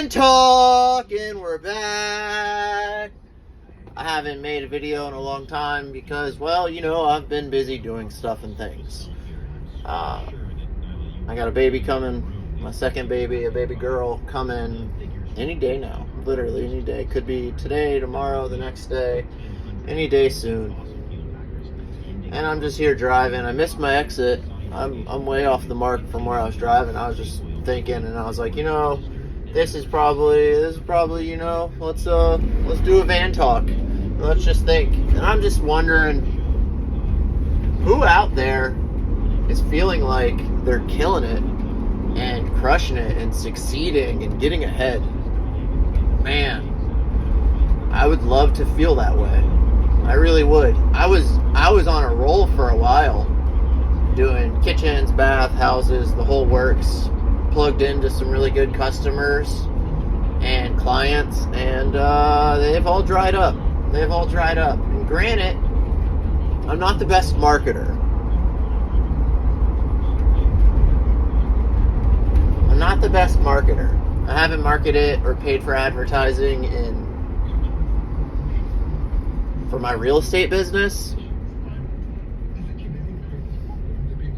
Van Talk, and we're back. I haven't made a video in a long time because, well, you know, I've been busy doing stuff and things. I got a baby coming, my second baby, a baby girl coming any day now, literally any day. Could be today, tomorrow, the next day, any day soon. And I'm just here driving. I missed my exit. I'm way off the mark from where I was driving. I was just thinking, and I was like, you know, this is probably, you know, let's do a van talk. Let's just think. And I'm just wondering, who out there is feeling like they're killing it and crushing it and succeeding and getting ahead? Man, I would love to feel that way. I really would. I was on a roll for a while, doing kitchens, bath, houses, the whole works. Plugged into some really good customers and clients, and they've all dried up. And granted, I'm not the best marketer. I haven't marketed or paid for advertising for my real estate business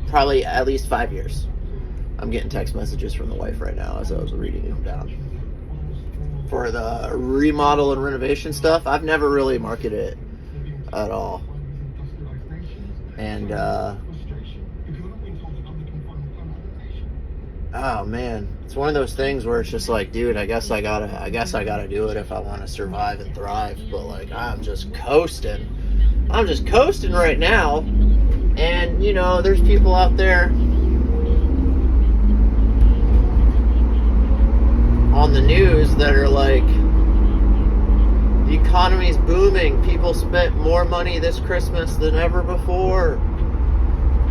probably at least 5 years. I'm getting text messages from the wife right now as I was reading them down. For the remodel and renovation stuff, I've never really marketed it at all. And, oh man, it's one of those things where it's just like, dude, I guess I gotta do it if I want to survive and thrive. But like, I'm just coasting right now. And, you know, there's people out there on the news that are like, the economy's booming. People spent more money this Christmas than ever before.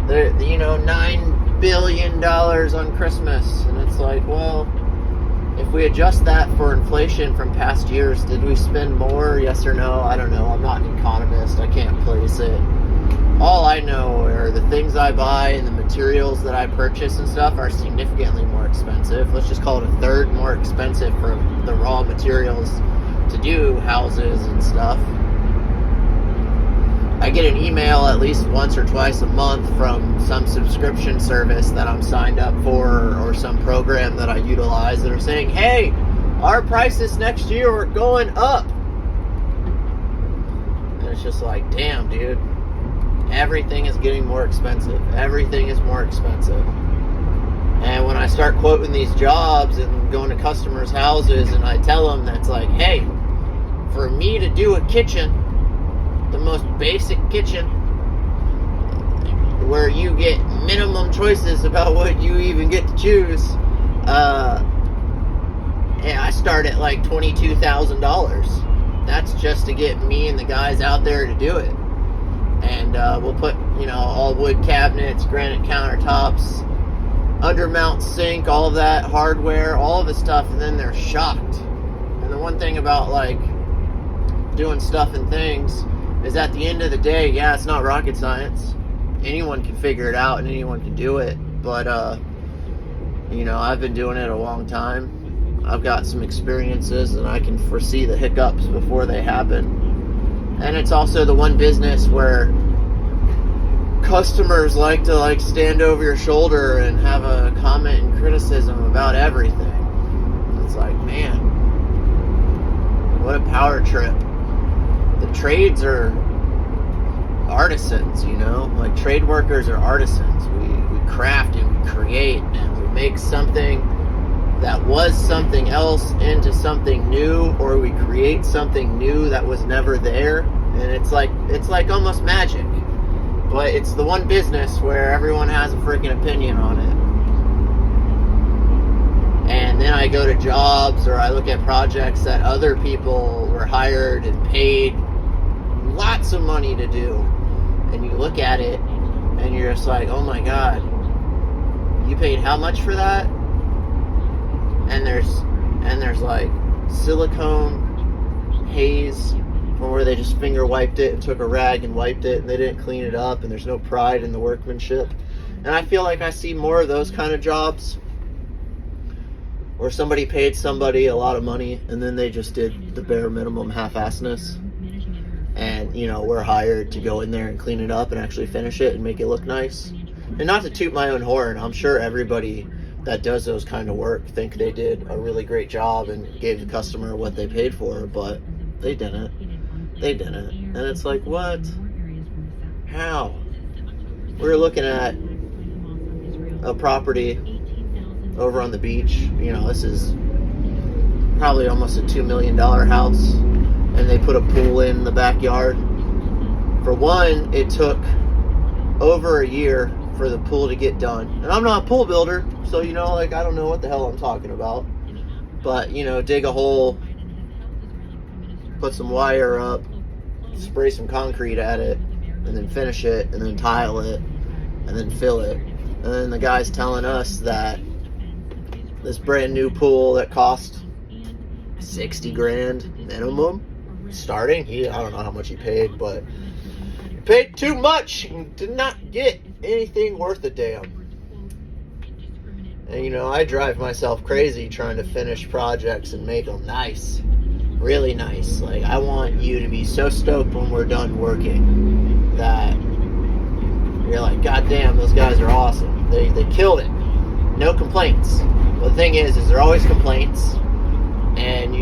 You know, $9 billion on Christmas. And it's like, well, if we adjust that for inflation from past years, did we spend more? Yes or no? I don't know. I'm not an economist. I can't place it. All I know are the things I buy and the materials that I purchase and stuff are significantly more expensive. Let's just call it a third more expensive for the raw materials to do houses and stuff. I get an email at least once or twice a month from some subscription service that I'm signed up for, or some program that I utilize, that are saying, hey, our prices next year are going up. And it's just like, damn, dude. Everything is getting more expensive. Everything is more expensive. And when I start quoting these jobs and going to customers' houses, and I tell them that's like, hey, for me to do a kitchen, the most basic kitchen, where you get minimum choices about what you even get to choose, and I start at like $22,000. That's just to get me and the guys out there to do it. And we'll put, you know, all wood cabinets, granite countertops, undermount sink, all of that hardware, all of the stuff, and then they're shocked. And the one thing about, like, doing stuff and things is, at the end of the day, yeah, it's not rocket science. Anyone can figure it out and anyone can do it. But, you know, I've been doing it a long time. I've got some experiences, and I can foresee the hiccups before they happen. And it's also the one business where customers like to, like, stand over your shoulder and have a comment and criticism about everything. It's like, man, what a power trip. The trades are artisans, you know? Like, trade workers are artisans. We craft and we create and we make something that was something else into something new, or we create something new that was never there. And it's like almost magic. But it's the one business where everyone has a freaking opinion on it. And then I go to jobs, or I look at projects that other people were hired and paid lots of money to do. And you look at it and you're just like, oh my God, you paid how much for that? And there's like silicone haze, or where they just finger wiped it and took a rag and wiped it, and they didn't clean it up, and there's no pride in the workmanship. And I feel like I see more of those kind of jobs or somebody paid somebody a lot of money and then they just did the bare minimum half-assedness, and we're hired to go in there and clean it up and actually finish it and make it look nice. And not to toot my own horn, I'm sure everybody that does those kind of work think they did a really great job and gave the customer what they paid for, but they didn't. And it's like, what? How? We're looking at a property over on the beach. This is probably almost a $2 million house, and they put a pool in the backyard. For one, it took over a year for the pool to get done. And I'm not a pool builder, so I don't know what the hell I'm talking about. But dig a hole, put some wire up, spray some concrete at it, and then finish it, and then tile it, and then fill it. And then the guy's telling us that this brand new pool that cost $60,000 minimum starting. I don't know how much he paid, but he paid too much and did not get anything worth a damn. And I drive myself crazy trying to finish projects and make them nice, really nice. Like, I want you to be so stoked when we're done working that you're like, God damn, those guys are awesome. They killed it. No complaints. But the thing is there always complaints, and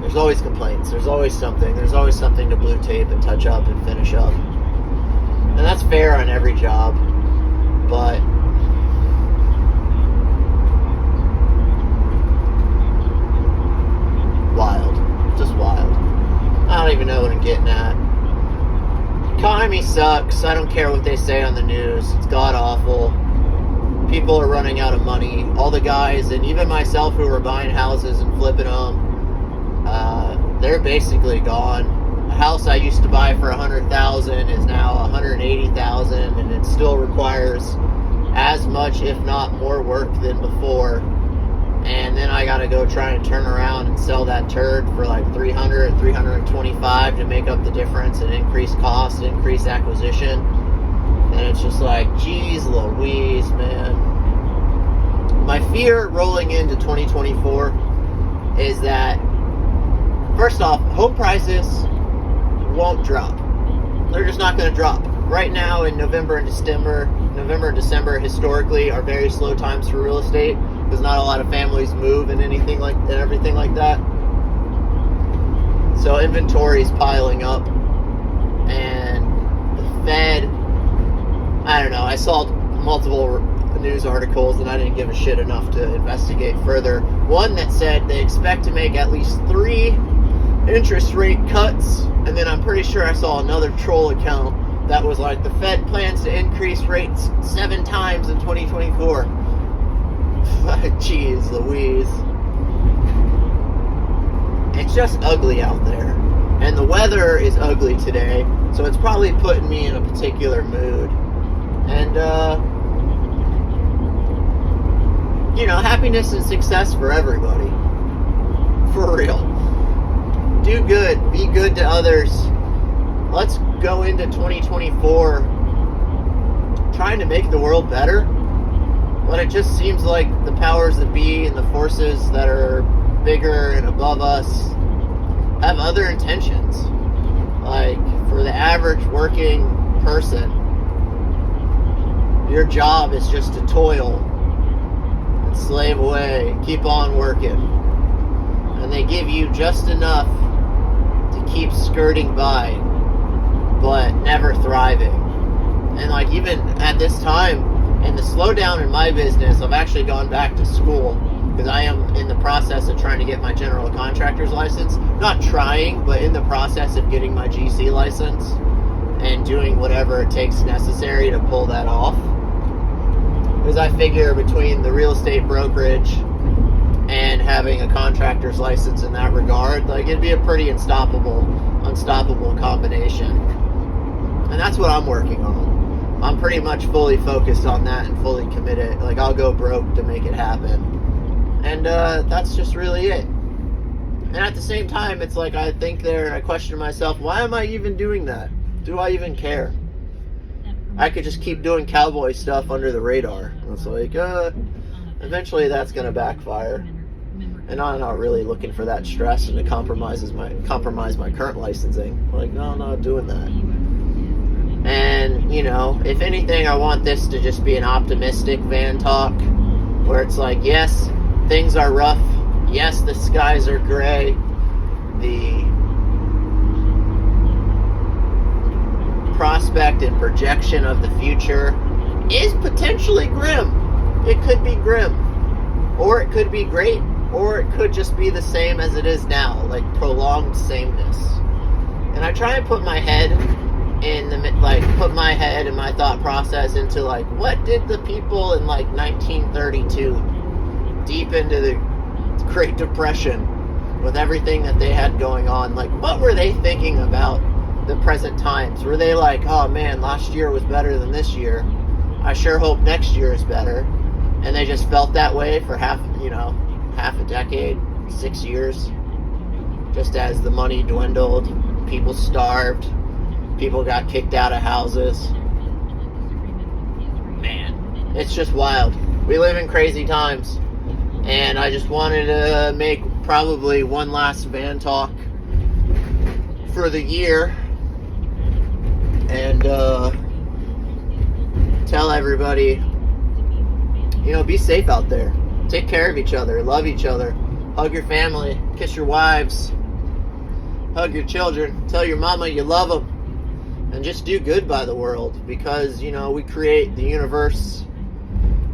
there's always complaints. There's always something. There's always something to blue tape and touch up and finish up. And that's fair on every job, but wild. Just wild. I don't even know what I'm getting at. Economy sucks. I don't care what they say on the news. It's god awful. People are running out of money. All the guys, and even myself, who were buying houses and flipping them, they're basically gone. A house I used to buy for $100,000 is now $180,000, and it still requires as much, if not more, work than before. And then I gotta go try and turn around and sell that turd for like $300, $325 to make up the difference and increase cost, increase acquisition. And it's just like, geez Louise, man. My fear rolling into 2024 is that, first off, home prices won't drop. They're just not going to drop. Right now in November and December historically are very slow times for real estate because not a lot of families move and everything like that. So inventory's piling up, and the Fed, I don't know, I saw multiple news articles and I didn't give a shit enough to investigate further. One that said they expect to make at least 3 interest rate cuts, and then I'm pretty sure I saw another troll account that was like, the Fed plans to increase rates 7 times in 2024. Jeez Louise. It's just ugly out there. And the weather is ugly today, so it's probably putting me in a particular mood. And, happiness and success for everybody. For real. Do good. Be good to others. Let's go into 2024 trying to make the world better. But it just seems like the powers that be and the forces that are bigger and above us have other intentions. Like, for the average working person, your job is just to toil and slave away, keep on working. And they give you just enough to keep skirting by, but never thriving. And like, even at this time, in the slowdown in my business, I've actually gone back to school because I am in the process of trying to get my general contractor's license. Not trying, but in the process of getting my GC license and doing whatever it takes necessary to pull that off. Because I figure between the real estate brokerage and having a contractor's license in that regard, like, it'd be a pretty unstoppable combination. And that's what I'm working on. I'm pretty much fully focused on that and fully committed. Like, I'll go broke to make it happen. And that's just really it. And at the same time, it's like, I think there and I question myself, why am I even doing that? Do I even care? I could just keep doing cowboy stuff under the radar. It's like, eventually that's going to backfire. And I'm not really looking for that stress and to compromise my current licensing. Like, no, I'm not doing that. And, you know, if anything, I want this to just be an optimistic van talk, where it's like, yes, things are rough. Yes, the skies are gray. The prospect and projection of the future is potentially grim. It could be grim. Or it could be great. Or it could just be the same as it is now, like prolonged sameness. And I try and put my head and my thought process into, like, what did the people in, like, 1932, deep into the Great Depression, with everything that they had going on, like, what were they thinking about the present times? Were they like, oh man, last year was better than this year, I sure hope next year is better? And they just felt that way for half a decade, 6 years, just as the money dwindled, people starved, people got kicked out of houses. Man, it's just wild. We live in crazy times. And I just wanted to make probably one last van talk for the year. And tell everybody, you know, be safe out there. Take care of each other. Love each other. Hug your family. Kiss your wives. Hug your children. Tell your mama you love them. And just do good by the world. Because, you know, we create the universe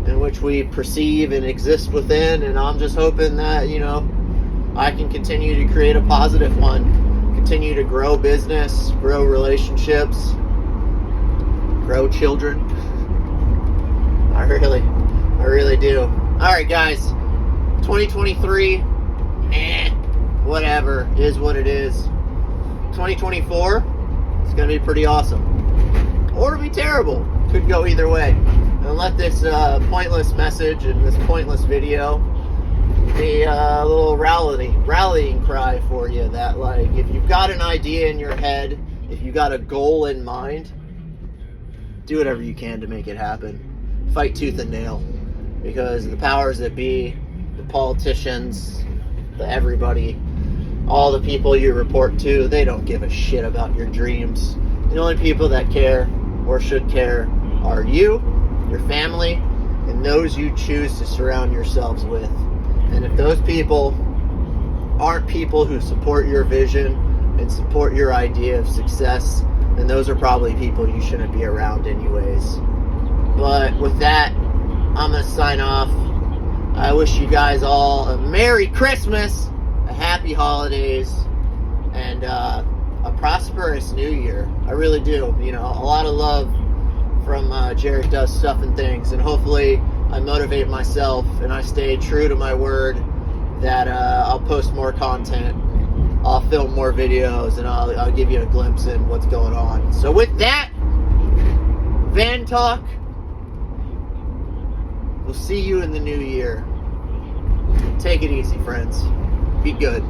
in which we perceive and exist within. And I'm just hoping that, you know, I can continue to create a positive one. Continue to grow business. Grow relationships. Grow children. I really do. Alright guys, 2023, whatever, is what it is. 2024, it's going to be pretty awesome. Or it'll be terrible. Could go either way. And let this pointless message and this pointless video be a little rallying cry for you, that, like, if you've got an idea in your head, if you've got a goal in mind, do whatever you can to make it happen. Fight tooth and nail. Because the powers that be, the politicians, everybody, all the people you report to, they don't give a shit about your dreams. The only people that care, or should care, are you, your family, and those you choose to surround yourselves with. And if those people aren't people who support your vision and support your idea of success, then those are probably people you shouldn't be around anyways. But with that, I'm going to sign off. I wish you guys all a Merry Christmas, a Happy Holidays, and a prosperous New Year. I really do. You know, a lot of love from Jared Does Stuff and Things, and hopefully I motivate myself and I stay true to my word that I'll post more content, I'll film more videos, and I'll give you a glimpse in what's going on. So with that, Van Talk, we'll see you in the new year. Take it easy, friends. Be good.